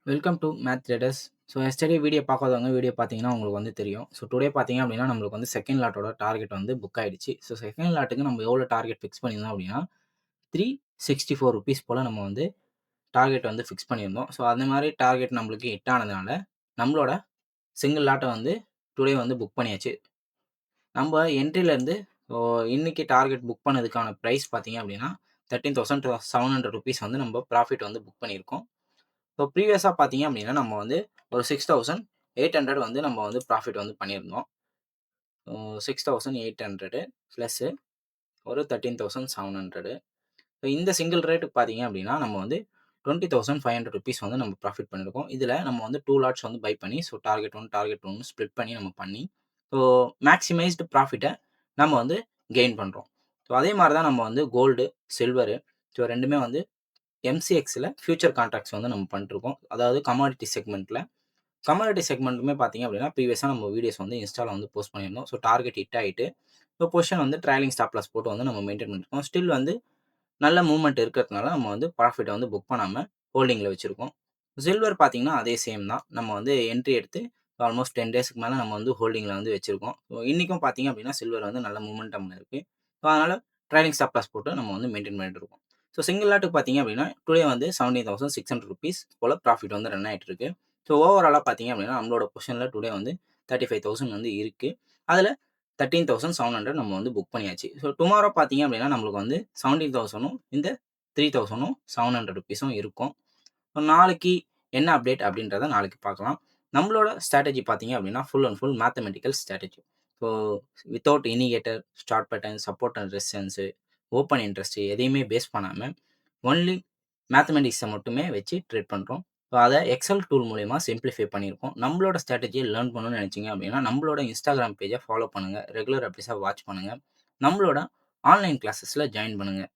Welcome to math traders. So yesterday video பார்க்காதவங்க video பார்த்தீங்கன்னா உங்களுக்கு வந்து தெரியும். ஸோ டுடே பார்த்தீங்க அப்படின்னா நம்மளுக்கு வந்து செகண்ட் லாட்டோட டார்கெட் வந்து புக் ஆயிடுச்சு. ஸோ செகண்ட் லாட்டுக்கு நம்ம எவ்வளோ டார்கெட் ஃபிக்ஸ் பண்ணியிருந்தோம் அப்படின்னா ₹364 போல நம்ம வந்து டார்கெட் வந்து ஃபிக்ஸ் பண்ணியிருந்தோம். ஸோ அந்த மாதிரி டார்கெட் நம்மளுக்கு ஹிட் ஆனதுனால நம்மளோட சிங்கிள் லாட்டை வந்து டுடே வந்து புக் பண்ணியாச்சு. நம்ம என்ட்ரிலேருந்து இன்னைக்கு டார்கெட் புக் பண்ணதுக்கான ப்ரைஸ் பார்த்தீங்க அப்படின்னா ₹13,700 வந்து நம்ம ப்ராஃபிட் வந்து புக் பண்ணியிருக்கோம். ஸோ ப்ரீவியஸாக பார்த்தீங்க அப்படின்னா நம்ம வந்து ஒரு 6,800 வந்து நம்ம வந்து ப்ராஃபிட் வந்து பண்ணியிருந்தோம். 6,800 ப்ளஸ்ஸு ஒரு 13,700. ஸோ இந்த சிங்கிள் ரேட்டுக்கு பார்த்தீங்க அப்படின்னா நம்ம வந்து ₹20,500 வந்து நம்ம ப்ராஃபிட் பண்ணியிருக்கோம். இதில் நம்ம வந்து 2 லாட்ஸ் வந்து பை பண்ணி ஸோ டார்கெட் 1 ஸ்ப்ளிட் பண்ணி நம்ம பண்ணி ஸோ மேக்ஸிமைஸ்டு ப்ராஃபிட்டை நம்ம வந்து கெயின் பண்ணுறோம். ஸோ அதே மாதிரி தான் நம்ம வந்து கோல்டு, சில்வரு ஸோ ரெண்டுமே வந்து எம்சிஎக்ஸில் ஃபியூச்சர் கான்ட்ராக்ட்ஸ் வந்து நம்ம பண்ணிட்டுருக்கோம். அதாவது கமாடிட்டி செக்மெண்ட்டில். கமாடிட்டி செக்மெண்ட்டுமே பார்த்தீங்க அப்படின்னா ப்ரீவியஸாக நம்ம வீடியோஸ் வந்து இன்ஸ்டாவில் வந்து போஸ்ட் பண்ணியிருந்தோம். ஸோ டார்கெட் ஹிட் ஆகிட்டு ஸோ பொசிஷன் வந்து ட்ரைலிங் ஸ்டாப் லாஸ் போட்டு வந்து நம்ம மெயின்டைன் பண்ணியிருக்கோம். ஸ்டில் வந்து நல்ல மூவ்மெண்ட் இருக்கிறதுனால நம்ம வந்து ப்ராஃபிட்டை வந்து புக் பண்ணாமல் ஹோல்டிங்கில் வச்சுருக்கோம். சில்வர் பார்த்தீங்கன்னா அதே சேம் தான். நம்ம வந்து என்ட்ரி எடுத்து ஆல்மோஸ்ட் 10 டேஸ்க்கு மேலே நம்ம வந்து ஹோல்டிங்கில் வந்து வச்சுருக்கோம். ஸோ இன்றைக்கும் பார்த்தீங்க அப்படின்னா சில்வர் வந்து நல்ல மூமெண்டமில் இருக்குது. ஸோ அதனால் ட்ரைலிங் ஸ்டாப் லாஸ் போட்டு நம்ம வந்து மெயின்டைன் பண்ணிட்டு இருக்கோம். ஸோ சிங்கிள் லாட்டுக்கு பார்த்தீங்க அப்படின்னா டுடே வந்து ₹17,600 போல் ப்ராஃபிட் வந்து ரன் ஆகிட்டு இருக்கு. ஸோ ஓவராலாக பார்த்தீங்க அப்படின்னா நம்மளோட பொசிஷனில் டுடே வந்து 35,000 வந்து இருக்குது. அதில் 13,700 நம்ம வந்து புக் பண்ணியாச்சு. ஸோ டுமாரோ பார்த்தீங்க அப்படின்னா நம்மளுக்கு வந்து 17,000ம் இந்த 3,700 இருக்கும். ஸோ நாளைக்கு என்ன அப்டேட் அப்படின்றத நாளைக்கு பார்க்கலாம். நம்மளோட ஸ்ட்ராட்டஜி பார்த்தீங்க அப்படின்னா full and full mathematical strategy. So without indicator, start pattern, support and resistance, open interest எதையுமே பேஸ் பண்ணாமல் ஒன்லி மேத்தமெட்டிக்ஸை மட்டுமே வச்சு ட்ரேட் பண்ணுறோம். ஸோ அதை எக்ஸல் டூல் மூலிமா சிம்பிளிஃபை பண்ணியிருக்கோம். நம்மளோட ஸ்ட்ராட்டஜியை லேர்ன் பண்ணணும்னு நினச்சிங்க அப்படின்னா நம்மளோட இன்ஸ்டாகிராம் பேஜை ஃபாலோ பண்ணுங்கள். ரெகுலர் அப்டேட்ஸாக வாட்ச் பண்ணுங்கள். நம்மளோட ஆன்லைன் கிளாஸஸில் ஜாயின் பண்ணுங்கள்.